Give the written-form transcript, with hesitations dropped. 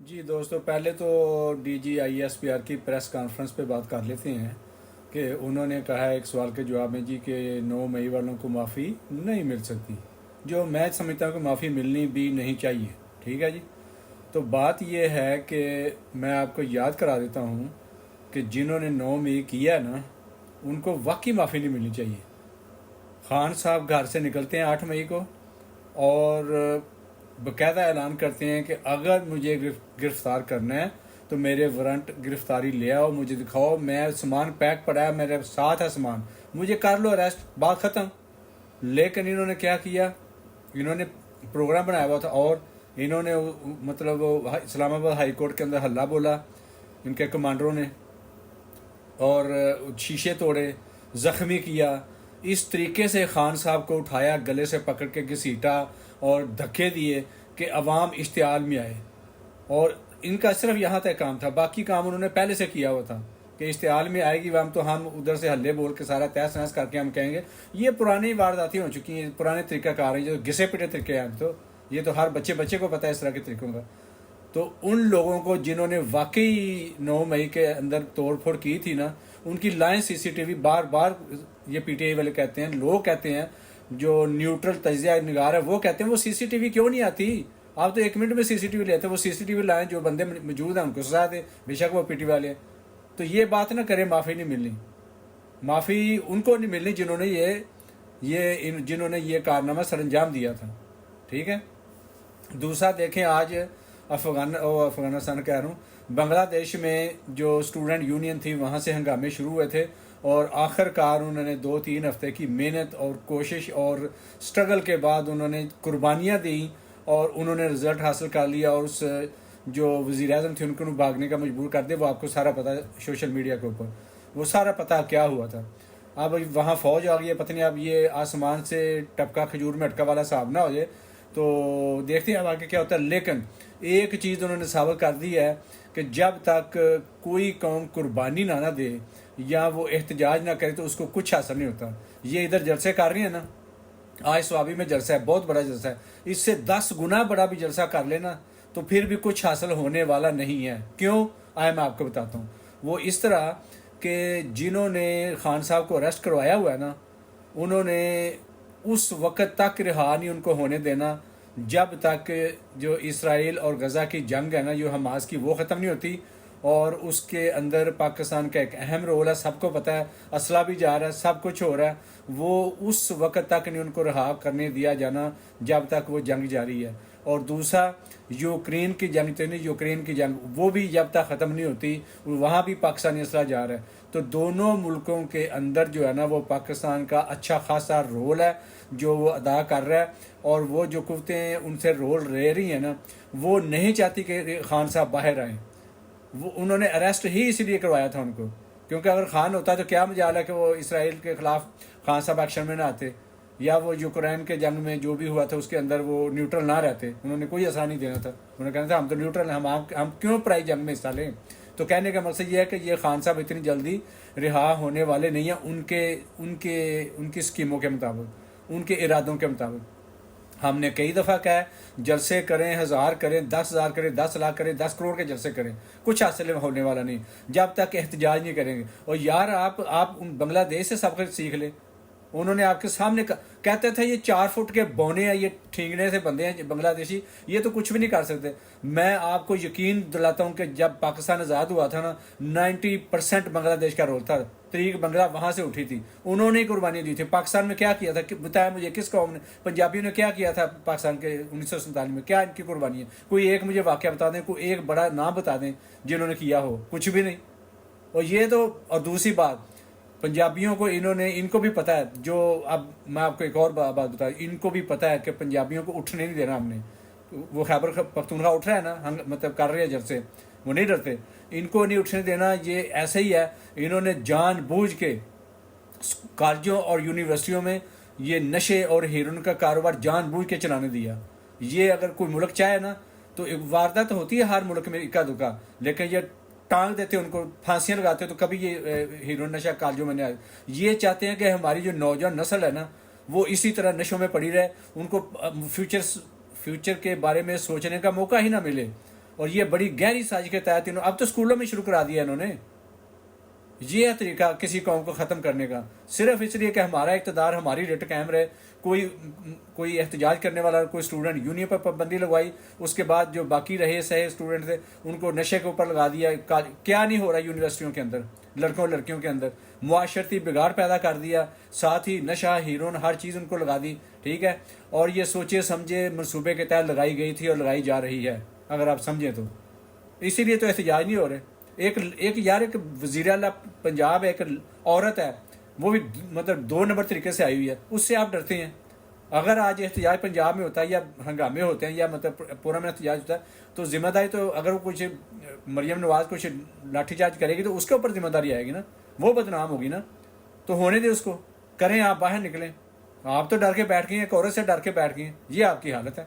جی دوستو، پہلے تو D G I S P R کی پریس کانفرنس پہ بات کر لیتے ہیں کہ انہوں نے کہا ہے ایک سوال کے جواب میں کہ 9 مئی والوں کو معافی نہیں مل سکتی، جو میں سمجھتا ہوں کہ معافی ملنی بھی نہیں چاہیے۔ ٹھیک ہے جی، تو بات یہ ہے کہ میں آپ کو یاد کرا دیتا ہوں کہ جنہوں نے 9 مئی کیا نا، ان کو واقعی معافی نہیں ملنی چاہیے۔ خان صاحب گھر سے نکلتے ہیں 8 مئی کو اور باقاعدہ اعلان کرتے ہیں کہ اگر مجھے گرفتار کرنا ہے تو میرے وارنٹ گرفتاری لے آؤ، مجھے دکھاؤ، میں سامان پیک پڑا ہے، میرے ساتھ ہے سامان، مجھے کر لو اریسٹ، بات ختم۔ لیکن انہوں نے کیا کیا؟ انہوں نے پروگرام بنایا ہوا تھا اور انہوں نے مطلب اسلام آباد ہائی کورٹ کے اندر ہلہ بولا ان کے کمانڈروں نے، اور شیشے توڑے، زخمی کیا۔ اس طریقے سے خان صاحب کو اٹھایا، گلے سے پکڑ کے گھسیٹا اور دھکے دیے کہ عوام اشتعال میں آئے۔ اور ان کا صرف یہاں تک کام تھا، باقی کام انہوں نے پہلے سے کیا ہوا تھا کہ اشتعال میں آئے گی عوام تو ہم ادھر سے ہلے بول کے سارا تہس نہس کر کے ہم کہیں گے۔ یہ پرانی وارداتیں ہو چکی ہیں، پرانے طریقہ کار ہیں، جو گھسے پٹے طریقے ہیں۔ تو یہ تو ہر بچے کو پتہ ہے اس طرح کے طریقوں کا۔ تو ان لوگوں کو جنہوں نے واقعی 9 مئی کے اندر توڑ پھوڑ کی تھی نا، ان کی لائن سی سی ٹی وی بار بار، یہ پی ٹی آئی والے کہتے ہیں، لوگ کہتے ہیں، جو نیوٹرل تجزیہ نگار ہے وہ کہتے ہیں وہ سی سی ٹی وی کیوں نہیں آتی؟ آپ تو 1 منٹ میں سی سی ٹی وی لیتے، وہ سی سی ٹی وی لائن، جو بندے موجود ہیں ان کو سزا دے، بے شک وہ پی ٹی وی والے ہیں۔ تو یہ بات نہ کرے معافی نہیں ملنی، معافی ان کو نہیں ملنی جنہوں نے یہ کارنامہ سر انجام دیا تھا۔ ٹھیک ہے، دوسرا دیکھیں، آج افغانستان کہہ رہا ہوں، بنگلہ دیش میں جو اسٹوڈنٹ یونین تھی وہاں سے ہنگامے شروع ہوئے تھے، اور آخر کار انہوں نے 2-3 ہفتے کی محنت اور کوشش اور سٹرگل کے بعد انہوں نے قربانیاں دیں اور انہوں نے رزلٹ حاصل کر لیا، اور اس جو وزیر اعظم تھے ان کو بھاگنے کا مجبور کر دے۔ وہ آپ کو سارا پتہ ہے سوشل میڈیا کے اوپر، وہ سارا پتہ کیا ہوا تھا۔ اب وہاں فوج آ گئی ہے، پتہ نہیں اب یہ آسمان سے ٹپکا کھجور میں اٹکا والا صاحب نہ ہو جائے، تو دیکھتے ہیں اب آگے کیا ہوتا ہے۔ لیکن ایک چیز انہوں نے ثابت کر دی ہے کہ جب تک کوئی قوم قربانی نہ دے یا وہ احتجاج نہ کرے تو اس کو کچھ حاصل نہیں ہوتا۔ یہ ادھر جلسے کر رہی ہیں نا، آج سوابی میں جلسہ ہے، بہت بڑا جلسہ ہے، اس سے 10 گنا بڑا بھی جلسہ کر لینا تو پھر بھی کچھ حاصل ہونے والا نہیں ہے۔ کیوں؟ آئے میں آپ کو بتاتا ہوں۔ وہ اس طرح کہ جنہوں نے خان صاحب کو اریسٹ کروایا ہوا ہے نا، انہوں نے اس وقت تک رہا نہیں ان کو ہونے دینا جب تک جو اسرائیل اور غزہ کی جنگ ہے نا، جو حماس کی، وہ ختم نہیں ہوتی۔ اور اس کے اندر پاکستان کا ایک اہم رول ہے، سب کو پتہ ہے، اسلحہ بھی جا رہا ہے، سب کچھ ہو رہا ہے۔ وہ اس وقت تک نہیں ان کو رہا کرنے دیا جانا جب تک وہ جنگ جاری ہے۔ اور دوسرا، یوکرین کی جنگ، یوکرین کی جنگ، وہ بھی جب تک ختم نہیں ہوتی، وہاں بھی پاکستانی اسلحہ جا رہا ہے۔ تو دونوں ملکوں کے اندر جو ہے نا، وہ پاکستان کا اچھا خاصا رول ہے جو وہ ادا کر رہا ہے، اور وہ جو قوتیں ان سے رول لے رہی ہیں نا، وہ نہیں چاہتی کہ خان صاحب باہر آئیں۔ وہ انہوں نے اریسٹ ہی اسی لیے کروایا تھا ان کو، کیونکہ اگر خان ہوتا تو کیا مجال ہے کہ وہ اسرائیل کے خلاف خان صاحب ایکشن میں نہ آتے، یا وہ یوکرین کے جنگ میں جو بھی ہوا تھا اس کے اندر وہ نیوٹرل نہ رہتے۔ انہوں نے کوئی اثر نہیں دینا تھا، انہوں نے کہنا تھا ہم تو نیوٹرل ہیں، ہم کیوں پرائی جنگ میں حصہ لیں۔ تو کہنے کا مقصد یہ ہے کہ یہ خان صاحب اتنی جلدی رہا ہونے والے نہیں ہیں ان کی اسکیموں کے مطابق، ان کے ارادوں کے مطابق۔ ہم نے کئی دفعہ کہا ہے، جلسے کریں، 1000 کریں، 10,000 کریں، 10 لاکھ کریں، 10 کروڑ کے جلسے کریں، کچھ حاصل ہونے والا نہیں جب تک احتجاج نہیں کریں گے۔ اور یار آپ بنگلہ دیش سے سبق سیکھ لیں۔ انہوں نے آپ کے سامنے کہتے تھے یہ 4 فٹ کے بونے ہیں، یہ ٹھینگنے سے بندے ہیں بنگلہ دیشی، یہ تو کچھ بھی نہیں کر سکتے۔ میں آپ کو یقین دلاتا ہوں کہ جب پاکستان آزاد ہوا تھا نا، 90% بنگلہ دیش کا رول تھا، طریق بنگلہ وہاں سے اٹھی تھی، انہوں نے قربانی دی تھی۔ پاکستان میں کیا کیا تھا بتایا مجھے، کس قوم نے؟ پنجابیوں نے کیا کیا تھا پاکستان کے 1947 میں؟ کیا ان کی قربانی ہے؟ کوئی ایک مجھے واقعہ بتا دیں، کوئی ایک بڑا نام بتا دیں جنہوں نے کیا ہو، کچھ بھی نہیں۔ اور یہ تو، اور دوسری بات، پنجابیوں کو ان کو بھی پتہ ہے، جو اب میں آپ کو ایک اور بات بتاؤں، ان کو بھی پتہ ہے کہ پنجابیوں کو اٹھنے نہیں دینا ہم نے۔ وہ خیبر پختونخوا اٹھ رہا ہے نا، مطلب کر رہے ہیں جب سے، وہ نہیں ڈرتے، ان کو نہیں اٹھنے دینا۔ یہ ایسے ہی ہے، انہوں نے جان بوجھ کے کالجوں اور یونیورسٹیوں میں یہ نشے اور ہیروئن کا کاروبار جان بوجھ کے چلانے دیا۔ یہ اگر کوئی ملک چاہے نا تو ایک واردات ہوتی ہے ہر ملک میں اکا دکا، لیکن یہ ٹانگ دیتے، ان کو پھانسیاں لگاتے تو کبھی یہ ہیروئن نشہ کالجوں میں نہیں آئے۔ یہ چاہتے ہیں کہ ہماری جو نوجوان نسل ہے نا، وہ اسی طرح نشوں میں پڑی رہے، ان کو فیوچر کے بارے میں سوچنے کا موقع ہی نہ ملے۔ اور یہ بڑی گہری سازش کے تحت اب تو اسکولوں میں شروع کرا دیا انہوں نے. یہ ہے طریقہ کسی قوم کو ختم کرنے کا، صرف اس لیے کہ ہمارا اقتدار، ہماری رٹ قائم رہے. کوئی احتجاج کرنے والا کوئی اسٹوڈنٹ یونین پر پابندی لگوائی، اس کے بعد جو باقی رہے سہے اسٹوڈنٹ تھے ان کو نشے کے اوپر لگا دیا. کیا نہیں ہو رہا یونیورسٹیوں کے اندر، لڑکوں لڑکیوں کے اندر معاشرتی بگاڑ پیدا کر دیا، ساتھ ہی نشہ ہیرون ہر چیز ان کو لگا دی. ٹھیک ہے، اور یہ سوچے سمجھے منصوبے کے تحت لگائی گئی تھی اور لگائی جا رہی ہے اگر آپ سمجھیں تو. اسی لیے تو احتجاج نہیں ہو رہے. ایک وزیر اعلیٰ پنجاب ایک عورت ہے، وہ بھی مطلب 2 نمبر طریقے سے آئی ہوئی ہے، اس سے آپ ڈرتے ہیں. اگر آج احتجاج پنجاب میں ہوتا ہے یا ہنگامے ہوتے ہیں یا مطلب پورا میں احتجاج ہوتا ہے تو ذمہ داری تو اگر وہ کچھ مریم نواز کچھ لاٹھی چارج کرے گی تو اس کے اوپر ذمہ داری آئے گی نا، وہ بدنام ہوگی نا. تو ہونے دے اس کو، کریں، آپ باہر نکلیں. آپ تو ڈر کے بیٹھ گئے ہیں، ایک عورت سے ڈر کے بیٹھ گئے ہیں. یہ آپ کی حالت ہے.